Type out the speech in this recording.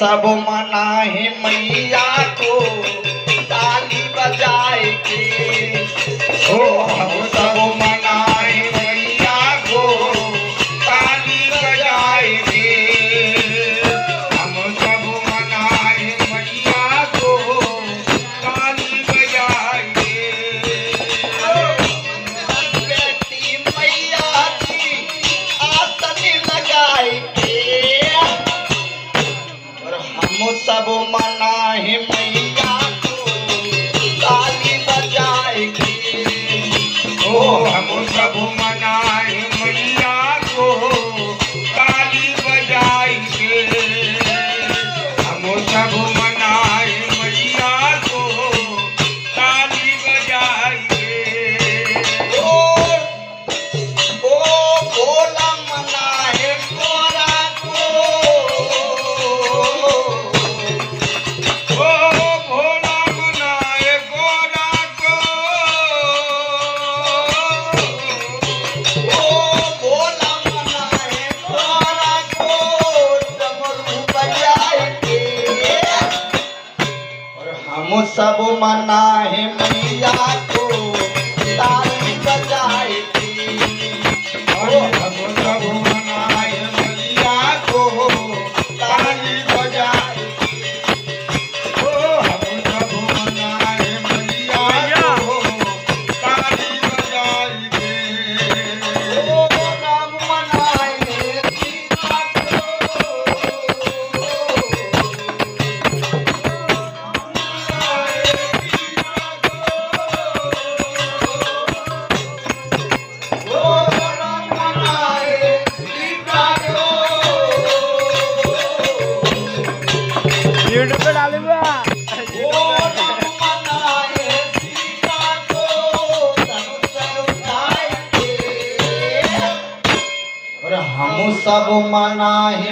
सब मनाए मैया को ताली बजाए के। हो हम सब मनाए मैया को ताली बजाए के। हम सब मनाए मैया को ताली बजाए के। बेटी मैया की आसन लगाए के। और हम सब मनाए मैया को ताली बजाए के। ओ हम सब मनाए मैया को ताली बजाए के। हम सब मनाए मैया को ताली बजाए के। ओ भोला मनाए गोरा को। ओ भोला मनाए गोरा को। ओ भोला मनाए गोरा को डमरू बजाए के। और हम सब मनाए मैया को ताली बजाए के। और हम सब मनाए मैया को ताली बजाए के। ओ हम सब मनाए मैया को ताली बजाए के। ओ राम मनाए सीता को। ओ राम मनाए सीता को। यूट्यूब पे डालूंगा। ओ राम मनाए सीता को धनुष उठाए के। और हम सब मनाए